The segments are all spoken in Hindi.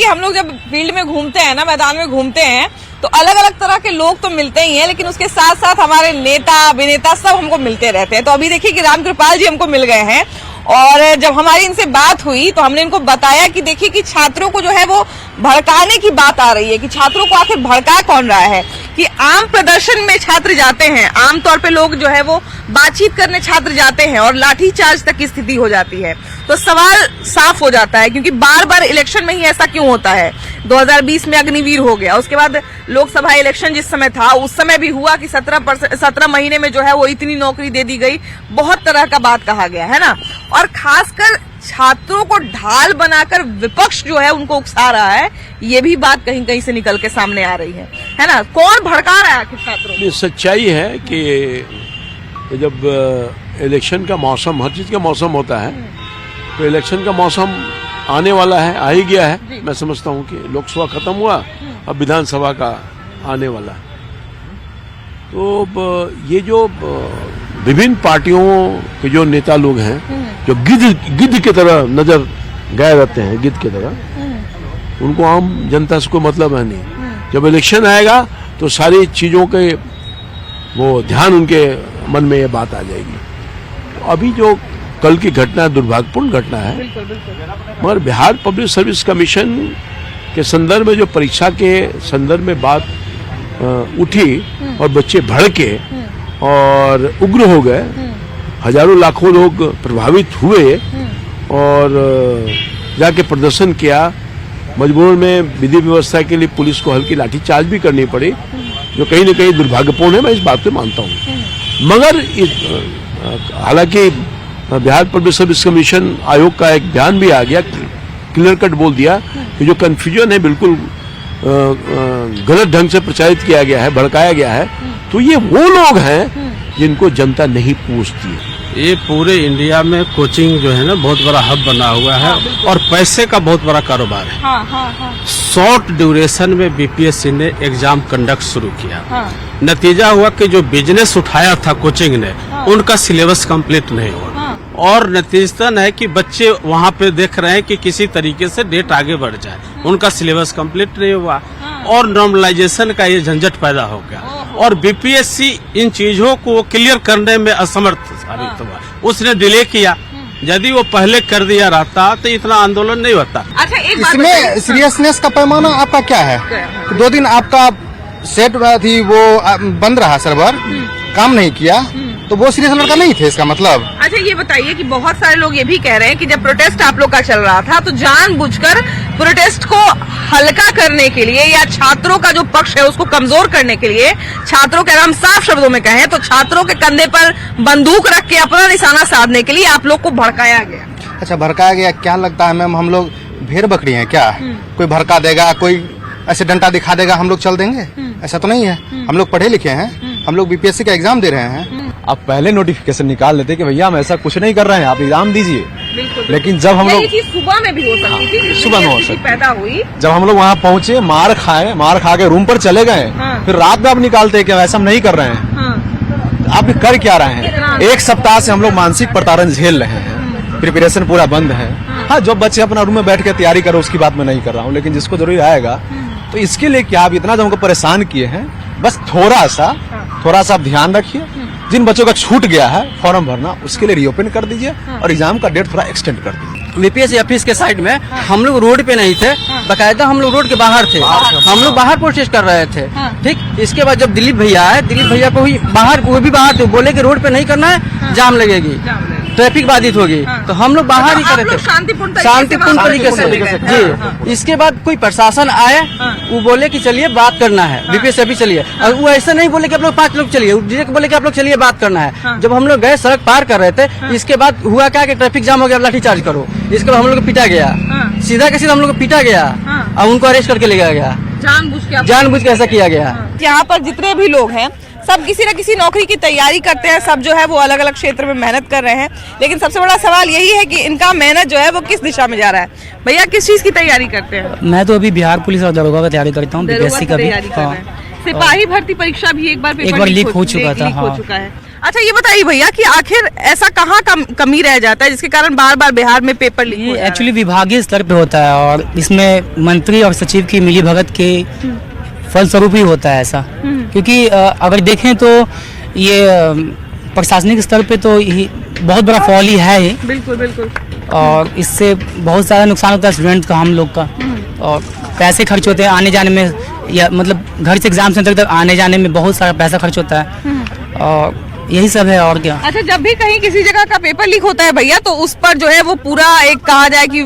हम लोग जब फील्ड में घूमते हैं ना, मैदान में घूमते हैं, तो अलग अलग तरह के लोग तो मिलते ही हैं, लेकिन उसके साथ साथ हमारे नेता अभिनेता सब हमको मिलते रहते हैं। तो अभी देखिए कि रामकृपाल जी हमको मिल गए हैं, और जब हमारी इनसे बात हुई तो हमने इनको बताया कि देखिए कि छात्रों को जो है वो भड़काने की बात आ रही है, कि छात्रों को आखिर भड़का कौन रहा है, कि आम प्रदर्शन में छात्र जाते हैं, आमतौर पे लोग जो है वो बातचीत करने छात्र जाते हैं और लाठीचार्ज तक की स्थिति हो जाती है। तो सवाल साफ हो जाता है, क्योंकि बार बार इलेक्शन में ही ऐसा क्यों होता है। 2020 में अग्निवीर हो गया, उसके बाद लोकसभा इलेक्शन जिस समय था उस समय भी हुआ कि 17 महीने में जो है वो इतनी नौकरी दे दी गई, बहुत तरह का बात कहा गया है ना। और खासकर छात्रों को ढाल बनाकर विपक्ष जो है उनको उकसा रहा है, ये भी बात कहीं कहीं से निकल के सामने आ रही है ना। कौन भड़का रहा है आखिर छात्रों को? सच्चाई है कि जब इलेक्शन का मौसम, हर चीज का मौसम होता है, तो इलेक्शन का मौसम आने वाला है, आ ही गया है। मैं समझता हूँ कि लोकसभा खत्म हुआ, अब विधानसभा का आने वाला है। तो ये जो विभिन्न पार्टियों के जो नेता लोग हैं, जो गिद्ध की तरह नजर गए रहते हैं, गिद्ध की तरह, उनको आम जनता से कोई मतलब है नहीं। जब इलेक्शन आएगा तो सारी चीजों के वो ध्यान उनके मन में ये बात आ जाएगी। तो अभी जो कल की घटना दुर्भाग्यपूर्ण घटना है, मगर बिहार पब्लिक सर्विस कमीशन के संदर्भ में जो परीक्षा के संदर्भ में बात उठी और बच्चे भड़के और उग्र हो गए, हजारों लाखों लोग प्रभावित हुए और जाके प्रदर्शन किया। मजबूरन में विधि व्यवस्था के लिए पुलिस को हल्की लाठीचार्ज भी करनी पड़ी, जो कहीं न कहीं दुर्भाग्यपूर्ण है, मैं इस बात को मानता हूँ। मगर हालांकि बिहार पब्लिक सर्विस कमीशन आयोग का एक बयान भी आ गया, क्लियर कट बोल दिया कि जो कंफ्यूजन है बिल्कुल गलत ढंग से प्रचारित किया गया है, भड़काया गया है। तो ये वो लोग हैं जिनको जनता नहीं पूछती है। ये पूरे इंडिया में कोचिंग जो है ना बहुत बड़ा हब बना हुआ है, और पैसे का बहुत बड़ा कारोबार है। शॉर्ट ड्यूरेशन में बीपीएससी ने एग्जाम कंडक्ट शुरू किया। नतीजा हुआ कि जो बिजनेस उठाया था कोचिंग ने, उनका सिलेबस कंप्लीट नहीं हुआ, और नतीजतन है कि बच्चे वहाँ पे देख रहे हैं कि किसी तरीके से डेट आगे बढ़ जाए, उनका सिलेबस कंप्लीट नहीं हुआ, और नॉर्मलाइजेशन का ये झंझट पैदा हो गया, और बीपीएससी इन चीजों को क्लियर करने में असमर्थ साबित हुआ। उसने डिले किया, यदि वो पहले कर दिया रहता तो इतना आंदोलन नहीं होता। अच्छा, एक बात इसमें सीरियसनेस का पैमाना आपका क्या है? 2 दिन आपका सेट थी वो बंद रहा, सर्वर काम नहीं किया, तो वो सीरियस लड़का नहीं थे, इसका मतलब? अच्छा, ये बताइए कि बहुत सारे लोग ये भी कह रहे हैं कि जब प्रोटेस्ट आप लोग का चल रहा था तो जानबूझकर प्रोटेस्ट को हल्का करने के लिए या छात्रों का जो पक्ष है उसको कमजोर करने के लिए, छात्रों के, अगर हम साफ शब्दों में कहें तो छात्रों के कंधे पर बंदूक रख के अपना निशाना साधने के लिए आप लोग को भड़काया गया। अच्छा, भड़काया गया। क्या लगता है मैम, हम लोग भेड़ बकरी हैं क्या? कोई भड़का देगा, कोई ऐसे डंडा दिखा देगा, हम लोग चल देंगे? ऐसा तो नहीं है। हम लोग पढ़े लिखे हैं, हम लोग बीपीएससी का एग्जाम दे रहे हैं। आप पहले नोटिफिकेशन निकाल लेते कि भैया हम ऐसा कुछ नहीं कर रहे हैं, आप एग्जाम दीजिए। लेकिन जब हम लोग, सुबह में भी हो सकती थी, सुबह में हो सकती पैदा हुई, जब हम लोग वहाँ पहुँचे, मार खा के रूम पर चले गए, फिर रात में आप निकालते कि ऐसा हम नहीं कर रहे हैं। आप कर क्या रहे हैं? 1 सप्ताह से हम लोग मानसिक प्रताड़न झेल रहे हैं, प्रिपरेशन पूरा बंद है। हाँ, जो बच्चे अपना रूम में बैठ के तैयारी करो उसकी बात मैं नहीं कर रहा हूँ, लेकिन जिसको जरूरी आएगा तो इसके लिए क्या आप इतना जो हमको परेशान किए हैं, बस थोड़ा सा आप ध्यान रखिए। जिन बच्चों का छूट गया है फॉर्म भरना, उसके लिए रीओपन कर दीजिए और एग्जाम का डेट थोड़ा एक्सटेंड कर दीजिए। बीपीएससी ऑफिस के साइड में हम लोग रोड पे नहीं थे, बकायदा हम लोग रोड के बाहर थे, हम लोग बाहर प्रोटेस्ट कर रहे थे। ठीक, इसके बाद जब दिलीप भैया आए, दिलीप भैया को वो भी बाहर थे, बोले कि रोड पे नहीं करना है, जाम लगेगी, ट्रैफिक बाधित होगी, तो हम लोग बाहर ही कर रहे थे शांतिपूर्ण तरीके से जी। इसके बाद कोई प्रशासन आए, वो बोले कि चलिए बात करना है, बीपीएससी ऑफिस चलिए, और वो ऐसा नहीं बोले कि आप लोग 5 लोग चलिए, डायरेक्ट बोले कि आप लोग चलिए बात करना है। जब हम लोग गए, सड़क पार कर रहे थे, इसके बाद हुआ क्या कि ट्रैफिक जाम हो गया, लाठीचार्ज करो। इसके बाद हम लोग को पीटा गया, सीधा के सीधा हम लोग को पीटा गया और उनको अरेस्ट करके ले गया, जानबूझ के ऐसा किया गया। यहाँ पर जितने भी लोग हैं सब किसी न किसी नौकरी की तैयारी करते हैं, सब जो है वो अलग अलग क्षेत्र में मेहनत कर रहे हैं, लेकिन सबसे बड़ा सवाल यही है कि इनका मेहनत जो है वो किस दिशा में जा रहा है। भैया, किस चीज की तैयारी करते हैं? मैं तो अभी बिहार पुलिस और दरोगा का तैयारी करता हूँ, बीपीएससी का भी। सिपाही भर्ती परीक्षा भी एक बार लीक हो चुका है। अच्छा ये बताइए भैया कि आखिर ऐसा कहाँ कमी रह जाता है जिसके कारण बार बार बिहार में पेपर लीक हो ये जा रहा है? एक्चुअली विभागीय स्तर पे होता है और इसमें मंत्री और सचिव की मिलीभगत के फलस्वरूप ही होता है ऐसा। क्योंकि अगर देखें तो ये प्रशासनिक स्तर पे तो ये बहुत बड़ा फॉल ही है ही, बिल्कुल बिल्कुल। और इससे बहुत सारा नुकसान होता है स्टूडेंट का, हम लोग का, और पैसे खर्च होते हैं आने जाने में, या मतलब घर से एग्जाम सेंटर तक आने जाने में बहुत सारा पैसा खर्च होता है, और यही सब है और क्या। अच्छा जब भी कहीं किसी जगह का पेपर लीक होता है भैया तो उस पर जो है वो पूरा एक कहा जाए कि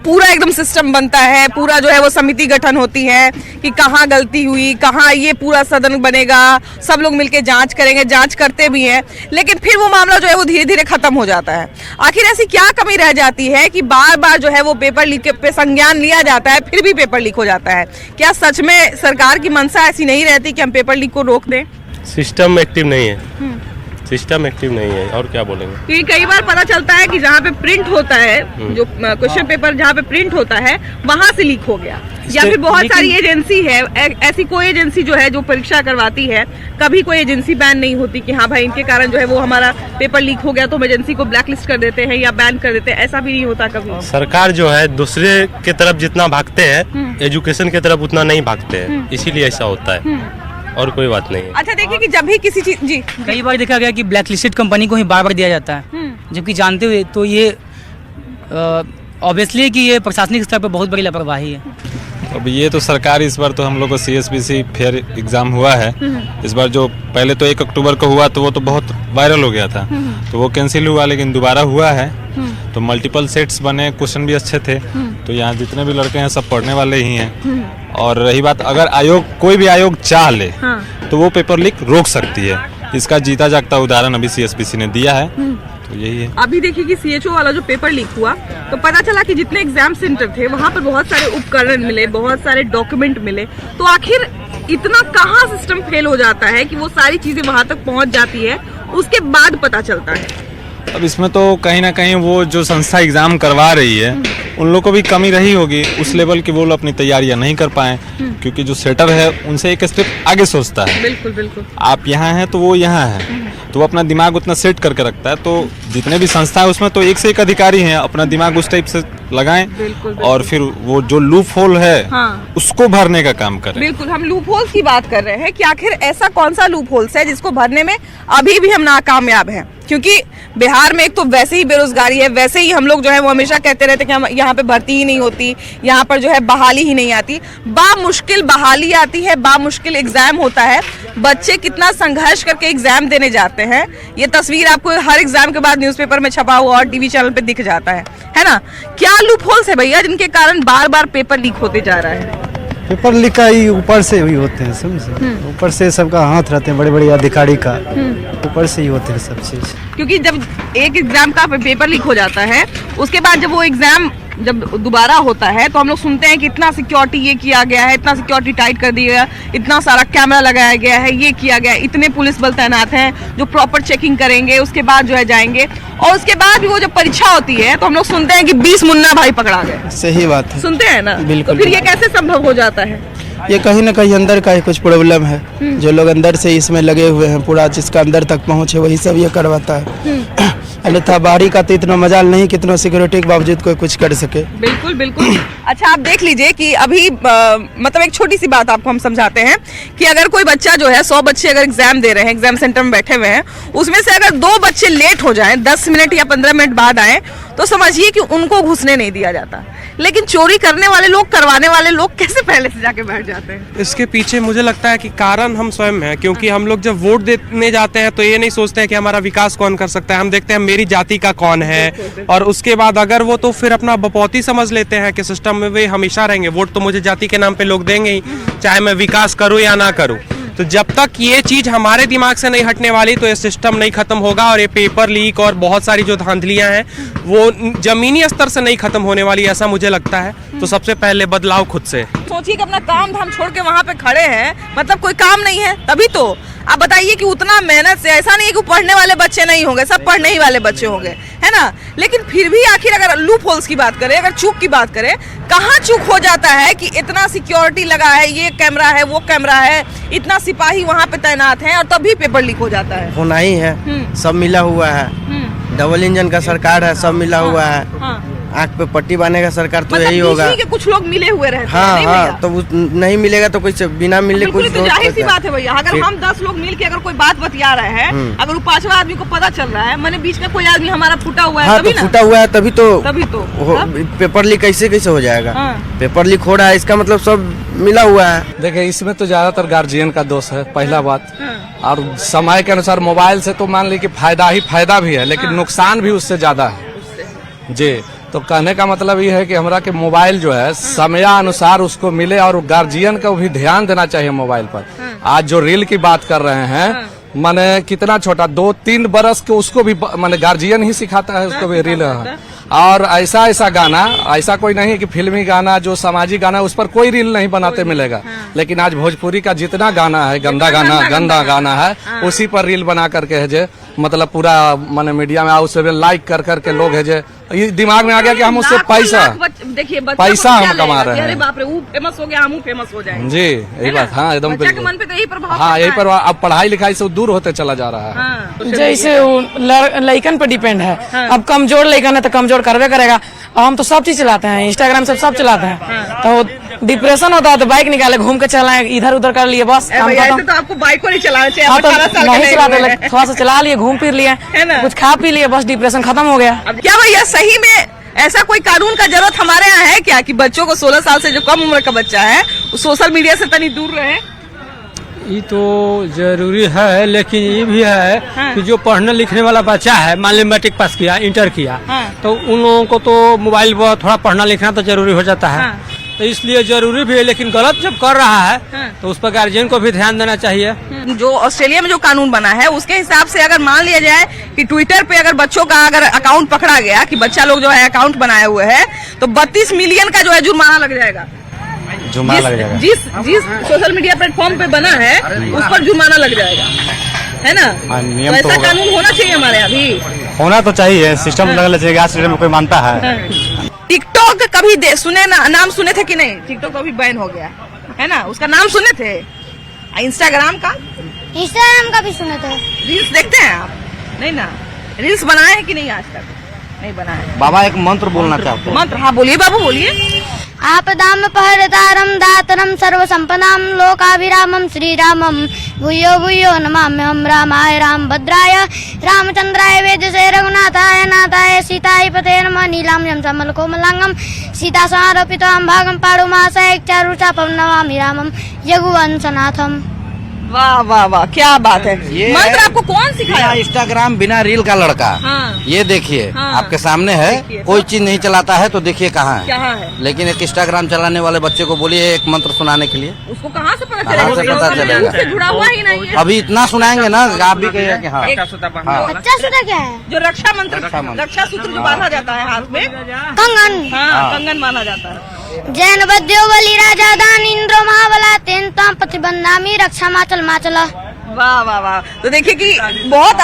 पूरा एकदम सिस्टम बनता है, पूरा जो है वो समिति गठन होती है कि कहाँ गलती हुई, कहाँ ये पूरा सदन बनेगा, सब लोग मिलके जांच करेंगे, जांच करते भी हैं, लेकिन फिर वो मामला जो है वो धीरे धीरे खत्म हो जाता है। आखिर ऐसी क्या कमी रह जाती है कि बार बार जो है वो पेपर लीक पे संज्ञान लिया जाता है फिर भी पेपर लीक हो जाता है? क्या सच में सरकार की मंशा ऐसी नहीं रहती कि हम पेपर लीक को रोक दें? सिस्टम एक्टिव नहीं है, सिस्टम एक्टिव नहीं है, और क्या बोलेंगे। क्योंकि कई बार पता चलता है कि जहाँ पे प्रिंट होता है, जो क्वेश्चन पेपर जहाँ पे प्रिंट होता है वहां से लीक हो गया, या फिर बहुत सारी एजेंसी है, ऐसी कोई एजेंसी जो है जो परीक्षा करवाती है, कभी कोई एजेंसी बैन नहीं होती कि हाँ भाई इनके कारण जो है वो हमारा पेपर लीक हो गया तो हम एजेंसी को ब्लैकलिस्ट कर देते हैं या बैन कर देते हैं, ऐसा भी नहीं होता कभी। सरकार जो है दूसरे के तरफ जितना भागते हैं एजुकेशन के तरफ उतना नहीं भागते हैं, इसीलिए ऐसा होता है, और कोई बात नहीं है। अच्छा देखिए कि जब भी किसी चीज जी कई बार देखा गया कि ब्लैक लिस्टेड कंपनी को ही बार बार दिया जाता है, जबकि जानते हुए तो ये ऑब्वियसली कि ये प्रशासनिक स्तर पर बहुत बड़ी लापरवाही है। अब ये तो सरकार, इस बार तो हम लोग को CSBC फेयर एग्जाम हुआ है, इस बार जो पहले तो 1 अक्टूबर को हुआ तो वो तो बहुत वायरल हो गया था, तो वो कैंसिल हुआ, लेकिन दोबारा हुआ है तो मल्टीपल सेट्स बने, क्वेश्चन भी अच्छे थे, तो यहाँ जितने भी लड़के हैं सब पढ़ने वाले ही हैं। और रही बात, अगर आयोग कोई भी आयोग चाह ले तो वो पेपर लीक रोक सकती है, इसका जीता जागता उदाहरण अभी CSBC ने दिया है, तो यही है। अभी देखिए कि CHO वाला जो पेपर लीक हुआ तो पता चला कि जितने एग्जाम सेंटर थे वहाँ पर बहुत सारे उपकरण मिले, बहुत सारे डॉक्यूमेंट मिले, तो आखिर इतना कहाँ सिस्टम फेल हो जाता है कि वो सारी चीजें वहाँ तक पहुँच जाती है, उसके बाद पता चलता है। अब इसमें तो कहीं ना कहीं वो जो संस्था एग्जाम करवा रही है उन लोगों को भी कमी रही होगी, उस लेवल की वो लोग अपनी तैयारियां नहीं कर पाए, क्योंकि जो सेटर है उनसे एक स्टेप आगे सोचता है। बिल्कुल बिल्कुल। आप यहाँ हैं तो वो यहाँ है, तो वो अपना दिमाग उतना सेट करके रखता है, तो जितने भी संस्था है उसमें तो एक से एक अधिकारी हैं, अपना दिमाग उस टाइप से लगाएं, और फिर वो जो लूप होल है उसको भरने का काम करें। बिल्कुल, हम लूप होल्स की बात कर रहे हैं कि आखिर ऐसा कौन सा लूप होल्स है जिसको भरने में अभी भी हम नाकामयाब हैं, क्योंकि बिहार में एक तो वैसे ही बेरोजगारी है, वैसे ही हम लोग जो है वो हमेशा कहते रहते हैं कि हम यहाँ पे भर्ती ही नहीं होती, यहाँ पर जो है बहाली ही नहीं आती, बामुश्किल बहाली आती है, बामुश्किल एग्जाम होता है, बच्चे कितना संघर्ष करके एग्जाम देने जाते हैं, ये तस्वीर आपको हर एग्जाम के बाद न्यूज़पेपर में छपा हुआ और टीवी चैनल पे दिख जाता है ना। क्या लूप होल्स है भैया जिनके कारण बार बार पेपर लीक होते जा रहा है? पेपर लीक का ही ऊपर से ही होते हैं, समझे, ऊपर से सबका हाथ रहते हैं, बड़े बड़े अधिकारी का ऊपर से ही होते हैं सब चीज। क्योंकि जब एक एग्जाम का पेपर लीक हो जाता है उसके बाद जब वो एग्जाम जब दोबारा होता है तो हम लोग सुनते हैं कि इतना सिक्योरिटी ये किया गया है, इतना सिक्योरिटी टाइट कर दिया गया, इतना सारा कैमरा लगाया गया है, ये किया गया है, इतने पुलिस बल तैनात हैं जो प्रॉपर चेकिंग करेंगे, उसके बाद जो है जाएंगे, और उसके बाद भी वो जब परीक्षा होती है तो हम लोग सुनते हैं कि 20 मुन्ना भाई पकड़ा गए। सही बात है, सुनते हैं ना? बिल्कुल। तो फिर ये कैसे संभव हो जाता है? ये कहीं ना कहीं अंदर का ही कुछ प्रॉब्लम है, जो लोग अंदर से इसमें लगे हुए हैं, पूरा जिसका अंदर तक पहुँच है वही सब ये करवाता है, अन्यथा बाहरी का तो इतना मजाल नहीं कितना सिक्योरिटी के बावजूद कोई कुछ कर सके। बिल्कुल बिल्कुल। अच्छा आप देख लीजिए कि अभी मतलब एक छोटी सी बात आपको हम समझाते हैं कि अगर कोई बच्चा जो है 100 बच्चे अगर एग्जाम दे रहे हैं, एग्जाम सेंटर में बैठे हुए हैं, उसमें से अगर 2 बच्चे लेट हो जाएं, 10 मिनट या 15 मिनट बाद आए, तो समझिए कि उनको घुसने नहीं दिया जाता। लेकिन चोरी करने वाले लोग, करवाने वाले लोग कैसे पहले से जाके बैठ जाते हैं? इसके पीछे मुझे लगता है कि कारण हम स्वयं हैं, क्योंकि हम लोग जब वोट देने जाते हैं तो ये नहीं सोचते हैं कि हमारा विकास कौन कर सकता है, हम देखते हैं मेरी जाति का कौन है, और उसके बाद अगर वो तो फिर अपना बपौती समझ लेते हैं कि सिस्टम में वे हमेशा रहेंगे, वोट तो मुझे जाति के नाम पे लोग देंगे ही, चाहे मैं विकास करूं या ना करूं। तो जब तक ये चीज हमारे दिमाग से नहीं हटने वाली तो ये सिस्टम नहीं खत्म होगा, और ये पेपर लीक और बहुत सारी जो धांधलियां हैं वो जमीनी स्तर से नहीं खत्म होने वाली, ऐसा मुझे लगता है। तो सबसे पहले बदलाव खुद से। सोचिए कि अपना काम धाम छोड़ के वहाँ पे खड़े हैं, मतलब कोई काम नहीं है तभी तो। आप बताइए कि उतना मेहनत से, ऐसा नहीं है कि पढ़ने वाले बच्चे नहीं होंगे, सब पढ़ने ही वाले बच्चे होंगे, है ना, लेकिन फिर भी आखिर अगर लूप होल्स की बात करें, अगर चूक की बात करें, कहाँ चूक हो जाता है कि इतना सिक्योरिटी लगा है, ये कैमरा है, वो कैमरा है, इतना सिपाही वहाँ पे तैनात है और तभी पेपर लीक हो जाता है। होना ही है, सब मिला हुआ है, डबल इंजन का सरकार है, सब मिला हुआ है। आँख पे पट्टी बांधने का सरकार तो यही होगा। के कुछ लोग मिले हुए रहते हाँ, हैं, हाँ, तो नहीं मिलेगा तो कुछ बिना मिलने कुछ तो जाहिर सी बात है भैया। अगर हम 10 लोग मिल के अगर कोई बात बतिया रहे हैं, अगर वो 5वां आदमी को पता चल रहा है, मैंने बीच का कोई आदमी हमारा फूटा हुआ है, हाँ, तभी तो फूटा हुआ है तभी तो पेपर लीक कैसे हो जाएगा। पेपर लीक हो रहा है, इसका मतलब सब मिला हुआ है। देखिए, इसमें तो ज्यादातर गार्जियन का दोष है, पहला बात। और समय के अनुसार मोबाइल से तो मान ली कि फायदा भी है, लेकिन नुकसान भी उससे ज्यादा है जी। तो कहने का मतलब ये है कि हमरा के मोबाइल जो है समयानुसार उसको मिले, और गार्जियन को भी ध्यान देना चाहिए मोबाइल पर। आज जो रील की बात कर रहे हैं, माने कितना छोटा 2-3 बरस के उसको भी माने गार्जियन ही सिखाता है उसको भी रील। और ऐसा गाना, ऐसा कोई नहीं है कि फिल्मी गाना, जो सामाजिक गाना, उस पर कोई रील नहीं बनाते मिलेगा। लेकिन आज भोजपुरी का जितना गाना है, गंदा गाना है, उसी पर रील बना करके है जे, मतलब पूरा माने मीडिया में उस लाइक कर के लोग है जे, ये दिमाग में आ गया कि हम उससे पैसा हम कमा रहे हैं। अरे बाप रे, वो फेमस हो गया, हम फेमस हो जाएंगे जी, यही बात। हाँ, एकदम बिल्कुल। मन पे तो यही प्रभाव, हाँ, यही पर अब पढ़ाई लिखाई से दूर होते चला जा रहा है। जैसे लइकन पे डिपेंड है। अब कमजोर लइकन है तो कमजोर करवे करेगा। हम तो सब चीज चलाते हैं, इंस्टाग्राम सब चलाते हैं। तो डिप्रेशन होता है तो बाइक निकाले, घूम के चलाए, इधर उधर कर लिए, बस काम खत्म। तो आपको बाइक को नहीं चलाना चाहिए। हाँ, तो नहीं चलाते, थोड़ा सा चला लिए, घूम फिर लिए, कुछ खा पी लिए, बस डिप्रेशन खत्म हो गया। क्या भैया सही में ऐसा कोई कानून का जरूरत हमारे यहाँ है क्या कि बच्चों को 16 साल से जो कम उम्र का बच्चा है वो सोशल मीडिया से तनी दूर रहे? ये तो जरूरी है, लेकिन ये भी है कि जो पढ़ने लिखने वाला बच्चा है, मान लीजिए मैट्रिक पास किया, इंटर किया, तो उन लोगों को तो मोबाइल पर थोड़ा पढ़ना लिखना तो जरूरी हो जाता है। तो इसलिए जरूरी भी है, लेकिन गलत जब कर रहा है तो उस पर गार्जियन को भी ध्यान देना चाहिए। जो ऑस्ट्रेलिया में जो कानून बना है उसके हिसाब से अगर मान लिया जाए कि ट्विटर पे अगर बच्चों का अगर अकाउंट पकड़ा गया कि बच्चा लोग जो है अकाउंट बनाए हुए है, तो 32 मिलियन का जो है जुर्माना लग जाएगा। जिस सोशल मीडिया प्लेटफॉर्म पे बना है उस पर जुर्माना लग जाएगा, है ना। नियम तो ऐसा कानून होना चाहिए हमारे यहाँ भी, होना तो चाहिए, सिस्टम लगना चाहिए। आज सिस्टम में कोई मानता है? टिकटॉक कभी नाम सुने थे कि नहीं? टिकटॉक तो अभी बैन हो गया है ना, उसका नाम सुने थे? इंस्टाग्राम का भी सुने थे। रील्स देखते हैं आप? नहीं ना। रील्स बनाए हैं कि नहीं? आज तक नहीं बनाए। बाबा एक मंत्र बोलना चाहते हैं। मंत्र? हाँ बोलिए बाबू, बोलिए। आपदाम पहरतारम दातरम सर्व संपदाम लोकाभिरामम श्रीरामम भूयो भूयो नमाम्यहम रामाय राम भद्राय रामचंद्राय वेदसे रघुनाथाय नाथाय सीताय पते नमः नीलाम्यम समल कोमलांगम सीता समारोपिताम भागम पारुमासाय चारुचापम नमामि रामम यगुवंशनाथम। वाह वाह वाह, क्या बात है। मंत्र आपको कौन सिखाया? इंस्टाग्राम बिना रील का लड़का। ये देखिए, आपके सामने है, कोई चीज नहीं चलाता है तो देखिए कहाँ है। लेकिन एक इंस्टाग्राम चलाने वाले बच्चे को बोलिए एक मंत्र सुनाने के लिए, उसको कहाँ से पता चलेगा? उससे जुड़ा हुआ ही नहीं है। अभी इतना सुनाएंगे ना, आप भी कहिए कि हाँ। अच्छा सूत्र क्या है? जो रक्षा मंत्र, रक्षा सूत्र जो बांधा जाता है हाथ में, कंगन। हाँ, कंगन बांधा जाता है। जैन बद्यो बलि राजा दान इंद्रो महाबला तेन ताम प्रतिबंधामी रक्षा माचल माचला। वाह वाह वाह। तो देखिए कि बहुत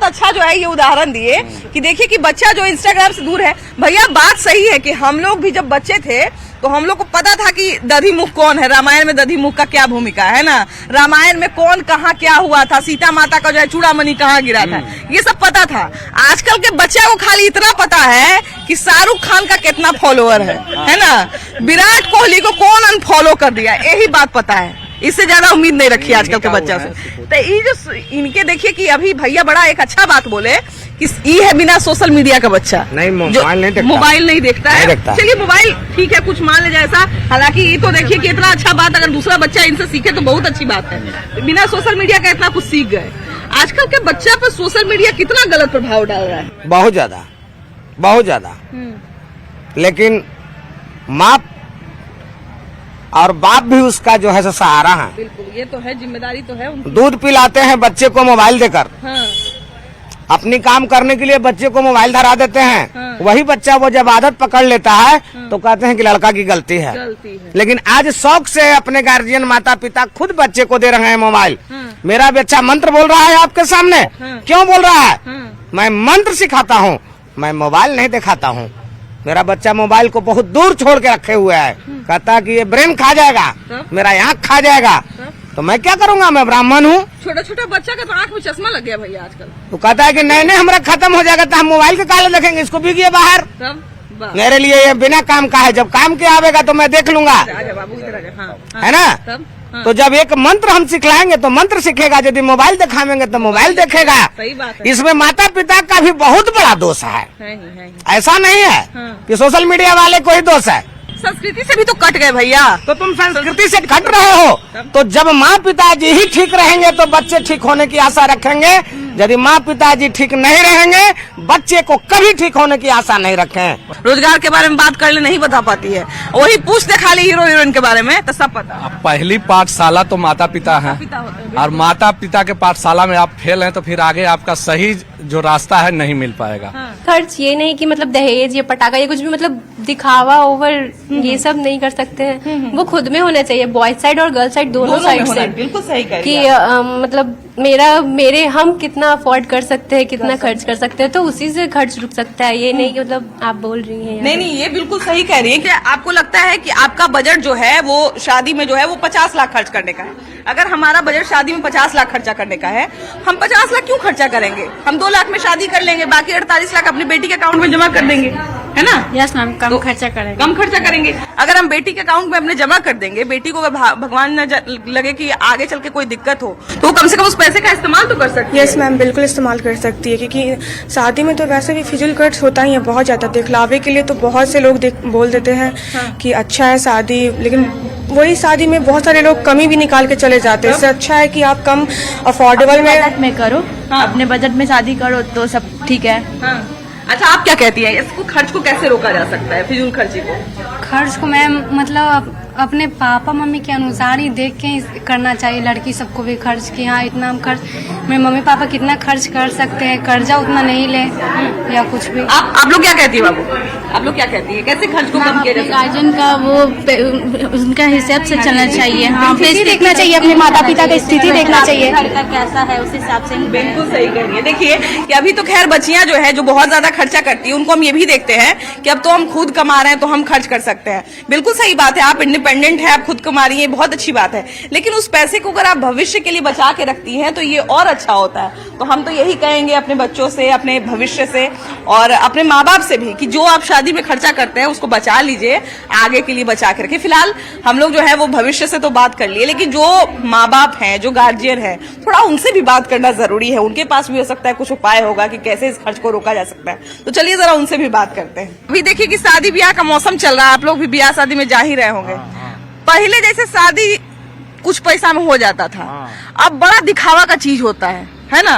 अच्छा जो है ये उदाहरण दिए कि देखिए कि बच्चा जो इंस्टाग्राम से दूर है। भैया बात सही है कि हम लोग भी जब बच्चे थे तो हम लोग को पता था कि दधिमुख कौन है, रामायण में दधिमुख का क्या भूमिका है ना, रामायण में कौन कहाँ क्या हुआ था, सीता माता का जो है चूड़ामणि कहाँ गिरा था, ये सब पता था। आजकल के बच्चा को खाली इतना पता है कि शाहरुख खान का कितना फॉलोअर है ना, विराट कोहली को कौन अनफॉलो कर दिया, यही बात पता है। इससे ज्यादा उम्मीद नहीं रखी आजकल के बच्चा से। तो ये जो इनके देखिए कि अभी भैया बड़ा एक अच्छा बात बोले कि ये है बिना सोशल मीडिया का बच्चा नहीं, मोबाइल नहीं देखता है। चलिए मोबाइल ठीक है, कुछ मान ले जैसा, हालांकि ये तो देखिए कि इतना अच्छा बात अगर दूसरा बच्चा इनसे सीखे तो बहुत अच्छी बात है। बिना सोशल मीडिया का इतना कुछ सीख गए। आजकल के बच्चा पर सोशल मीडिया कितना गलत प्रभाव डाल रहा है? बहुत ज्यादा। लेकिन माँ और बाप भी उसका जो है सहारा है। बिल्कुल, ये तो है, जिम्मेदारी तो है उनकी। दूध पिलाते हैं बच्चे को मोबाइल देकर, अपनी काम करने के लिए बच्चे को मोबाइल धरा देते हैं। वही बच्चा वो जब आदत पकड़ लेता है तो कहते हैं कि लड़का की गलती है। लेकिन आज शौक से अपने गार्जियन माता पिता खुद बच्चे को दे रहे हैं मोबाइल। मेरा बच्चा मंत्र बोल रहा है आपके सामने, क्यों बोल रहा है? मैं मंत्र सिखाता हूँ, मैं मोबाइल नहीं दिखाता हूँ। मेरा बच्चा मोबाइल को बहुत दूर छोड़ के रखे हुए है, कहता है कि ये ब्रेन खा जाएगा, मेरा आँख खा जाएगा। तो मैं क्या करूँगा, मैं ब्राह्मण हूँ। छोटा छोटा बच्चा का तो आँख में चश्मा लग गया भैया आजकल। तो कहता है कि नहीं नहीं हमारा खत्म हो जाएगा तो हम मोबाइल के काले देखेंगे, इसको भीगिए बाहर। मेरे लिए ये बिना काम का है, जब काम के आवेगा तो मैं देख लूंगा, है ना? तो जब एक मंत्र हम सिखलाएंगे तो मंत्र सीखेगा, यदि मोबाइल दिखाएंगे तो मोबाइल देखेगा। सही बात है। इसमें माता पिता का भी बहुत बड़ा दोष है। ऐसा नहीं है कि सोशल मीडिया वाले को ही दोष है। संस्कृति से भी तो कट गए भैया। तो तुम संस्कृति से कट रहे हो, तो जब माँ पिताजी ही ठीक रहेंगे तो बच्चे ठीक होने की आशा रखेंगे। यदि माँ पिताजी ठीक नहीं रहेंगे, बच्चे को कभी ठीक होने की आशा नहीं रखें। रोजगार के बारे में बात कर ले नहीं बता पाती है, वही पूछते खाली हीरो हीरोइन के बारे में तो सब पता। पहली पाठशाला तो माता पिता है, और माता पिता के पाठशाला में आप फेल हैं तो फिर आगे आपका सही जो रास्ता है नहीं मिल पाएगा। खर्च ये नहीं कि मतलब दहेज या पटाखा ये कुछ भी मतलब दिखावा ओवर ये सब नहीं कर सकते हैं। वो खुद में होना चाहिए, बॉयज साइड और गर्ल साइड दोनों साइड से। बिल्कुल सही कह रही कि मतलब मेरे हम कितना अफोर्ड कर सकते हैं, कितना खर्च कर सकते हैं, तो उसी से खर्च रुक सकता है। ये नहीं कि मतलब आप बोल रही हैं नहीं ये बिल्कुल सही कह रही है कि आपको लगता है कि आपका बजट जो है वो शादी में जो है वो 50 लाख खर्च करने का है। अगर हमारा बजट शादी में 50 लाख खर्चा करने का है, हम 50 लाख क्यों खर्चा करेंगे? हम 2 लाख में शादी कर लेंगे, बाकी 48 लाख अपनी बेटी के अकाउंट में जमा कर देंगे, है ना? यस मैम, कम खर्चा करेंगे। कम खर्चा करेंगे। अगर हम बेटी के अकाउंट में अपने जमा कर देंगे, बेटी को भगवान न लगे कि आगे चल के कोई दिक्कत हो, तो वो कम से कम उस पैसे का इस्तेमाल तो कर सकती है। यस मैम, बिल्कुल इस्तेमाल कर सकती है, क्योंकि शादी में तो वैसे भी फिजूल खर्च होता ही है बहुत ज्यादा। दिखलावे के लिए तो बहुत से लोग बोल देते हैं कि अच्छा है शादी, लेकिन वही शादी में बहुत सारे लोग कमी भी निकाल के चले जाते हैं। इससे अच्छा है कि आप कम अफोर्डेबल में करो, अपने बजट में शादी करो तो सब ठीक है। अच्छा, आप क्या कहती हैं, इसको खर्च को कैसे रोका जा सकता है, फिजूल खर्ची को? खर्च को मैम मतलब अपने पापा मम्मी के अनुसार ही देख के करना चाहिए। लड़की सबको भी खर्च की, हाँ इतना हम खर्च, मेरे मम्मी पापा कितना खर्च कर सकते हैं, कर्जा उतना नहीं ले या कुछ भी। आप लोग क्या कहती है बाबू? आप लोग क्या कहती है, कैसे खर्च को कम किया जा सकता है? गार्जियन का वो उनका हिसाब से चलना चाहिए। हाँ, स्थिति देखना चाहिए, अपने माता पिता की स्थिति देखना चाहिए, कैसा है उस हिसाब से। बिल्कुल सही कह रही है। देखिए कि अभी तो खैर बच्चियां जो है जो बहुत ज्यादा खर्चा करती है, उनको हम ये भी देखते हैं कि अब तो हम खुद कमा रहे हैं तो हम खर्च कर सकते हैं। बिल्कुल सही बात है, आप इंडिपेंडेंट है, आप खुद कमा रही है, बहुत अच्छी बात है। लेकिन उस पैसे को अगर आप भविष्य के लिए बचा के रखती हैं तो ये और अच्छा होता है। तो हम तो यही कहेंगे अपने बच्चों से, अपने भविष्य से और अपने माँ बाप से भी कि जो आप शादी में खर्चा करते हैं उसको बचा लीजिए, आगे के लिए बचा के रखिए। फिलहाल हम लोग जो है वो भविष्य से तो बात कर लिए, लेकिन जो माँ बाप हैं, जो गार्जियन है, थोड़ा उनसे भी बात करना जरूरी है। उनके पास भी हो सकता है कुछ उपाय होगा कि कैसे इस खर्च को रोका जा सकता है। तो चलिए जरा उनसे भी बात करते हैं। अभी देखिए कि शादी ब्याह का मौसम चल रहा है, आप लोग भी ब्याह शादी में जा ही रहे होंगे। पहले जैसे शादी कुछ पैसा में हो जाता था, अब बड़ा दिखावा का चीज होता है ना?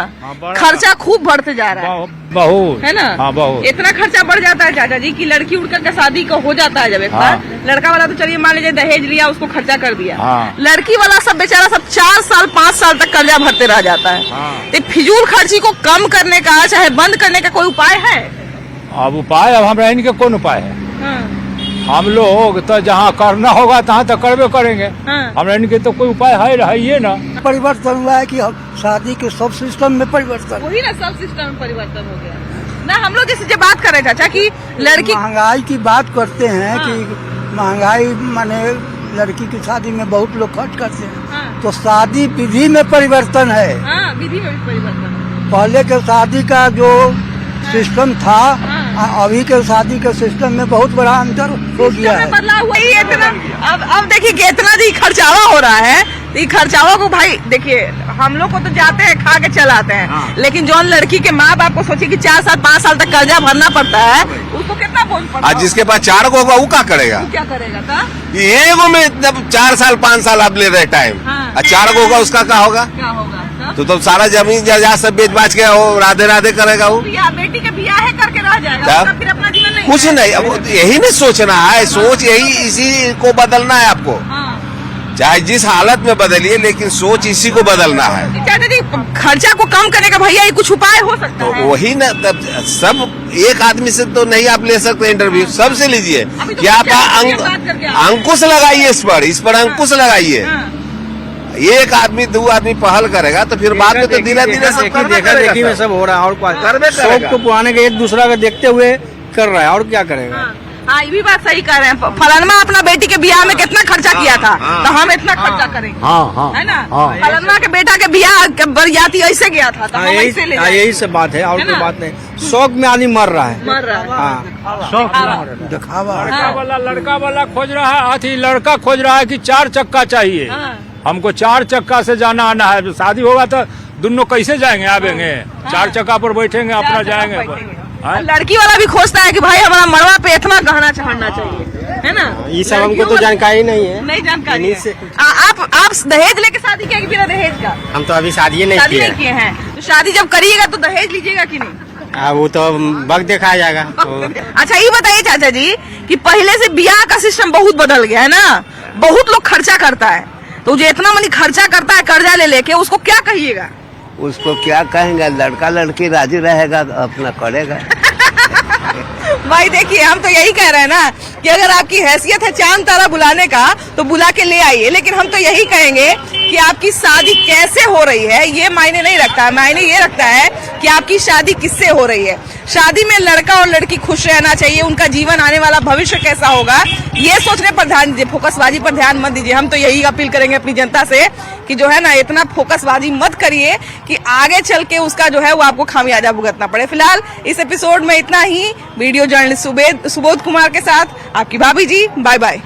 खर्चा खूब बढ़ते जा रहा है, बहुत, है ना? हाँ, बहुत। इतना खर्चा बढ़ जाता है चाचा जी की लड़की उड़कर का शादी का हो जाता है जब एक बार। लड़का वाला तो चलिए मान लीजिए दहेज लिया, उसको खर्चा कर दिया। लड़की वाला सब बेचारा सब 4 साल 5 साल तक कर्जा भरते रह जाता है। तो फिजूल खर्ची को कम करने का चाहे बंद करने का कोई उपाय है? अब उपाय अब हमरा इनके कौन उपाय है? हम लोग तो जहाँ करना होगा तहाँ तो करबे करेंगे। हमरा इनके तो कोई उपाय है ये ना। परिवर्तन हुआ है कि शादी के सब सिस्टम में परिवर्तन, वही ना, सब सिस्टम में परिवर्तन हो गया ना। हम लोग जैसे जब बात कर रहे चाचा की लड़की महंगाई की बात करते हैं कि महंगाई माने लड़की की शादी में बहुत लोग खर्च करते हैं, तो शादी विधि में परिवर्तन है। विधि में परिवर्तन, पहले के शादी का जो सिस्टम था अभी के शादी के सिस्टम में बहुत बड़ा अंतर हो गया है। बदलाव हुआ ही इतना। अब देखिए कि इतना जी खर्चावा हो रहा है, ये खर्चावा को भाई देखिए हम लोग को तो जाते हैं खा के चल आते हैं, लेकिन जो लड़की के माँ बाप को सोचिए कि 4 साल 5 साल तक कर्जा भरना पड़ता है, उसको कितना बोझ पड़ता है। जिसके पास 4 गो होगा वो क्या करेगा? क्या करेगा था? ये गो में जब 4 साल 5 साल आप ले रहे टाइम, 4 गो होगा उसका क्या होगा? तो सारा जमीन जायदाद सब बेच बाच के वो राधे राधे करेगा वो। बेटी के ब्याह करके रह जाएगा, फिर अपना जीवन नहीं। कुछ नहीं, अब यही नहीं सोचना है, सोच यही इसी को बदलना है आपको। चाहे जिस हालत में बदलिए, लेकिन सोच इसी को बदलना है। चाचा जी, खर्चा को कम करने का भैया ये कुछ उपाय हो सकता है? वही ना, तब सब एक आदमी से तो नहीं आप ले सकते इंटरव्यू, सबसे लीजिए। क्या आप अंकुश लगाइए, इस पर अंकुश लगाइए। एक आदमी दो आदमी पहल करेगा तो फिर बाद में तो धीरे धीरे सब करना देखा में सब हो रहा है, और शौक को पुराने के एक दूसरा का देखते हुए कर रहा है, और क्या करेगा। हाँ, ये भी बात सही कर रहे हैं। फलानमा अपना बेटी के ब्याह में कितना खर्चा किया था, तो हम इतना खर्चा करेंगे, है ना। फलानमा के बेटा के ब्याह बरियाती ऐसे गया था, तो हम ऐसे ले जाएंगे। यही सब बात है, और कोई बात नहीं। शौक में आदमी मर रहा है, शौक दिखावा। लड़का वाला खोज रहा है, हाथी लड़का खोज रहा है कि 4 चक्का चाहिए। हमको 4 चक्का से जाना आना है। शादी होगा तो दोनों कैसे जाएंगे आवेंगे? 4 चक्का पर बैठेंगे, अपना जाएंगे। लड़की वाला भी खोजता है कि भाई हमारा मड़वा पे इतना गहना चढ़ना चाहिए, है ना। ये सब हमको तो जानकारी नहीं है। नहीं जानकारी है। आप दहेज लेके शादी किया कि बिना दहेज का? हम तो अभी शादी नहीं किए हैं। तो शादी जब करिएगा तो दहेज लीजिएगा कि नहीं? वो तो वक्त दिखाया जाएगा। अच्छा, ये बताइए चाचा जी कि पहले से ब्याह का सिस्टम बहुत बदल गया है ना, बहुत लोग खर्चा करता है, तो जो इतना मनी खर्चा करता है कर्जा ले लेके, उसको क्या कहिएगा? उसको क्या कहेंगे, लड़का लड़की राजी रहेगा तो अपना करेगा। भाई देखिए, हम तो यही कह रहे हैं ना कि अगर आपकी हैसियत है चांद तारा बुलाने का तो बुला के ले आइए, लेकिन हम तो यही कहेंगे कि आपकी शादी कैसे हो रही है ये मायने नहीं रखता है। मायने ये रखता है कि आपकी शादी किससे हो रही है। शादी में लड़का और लड़की खुश रहना चाहिए, उनका जीवन आने वाला भविष्य कैसा होगा ये सोचने पर ध्यान दीजिए, फोकसबाजी पर ध्यान मत दीजिए। हम तो यही अपील करेंगे अपनी जनता से कि जो है ना, इतना फोकसबाजी मत करिए कि आगे चल के उसका जो है वो आपको खामियाजा भुगतना पड़े। फिलहाल इस एपिसोड में इतना ही। वीडियो जर्नलिस्ट सुबोध कुमार के साथ आपकी भाभी जी, बाय बाय।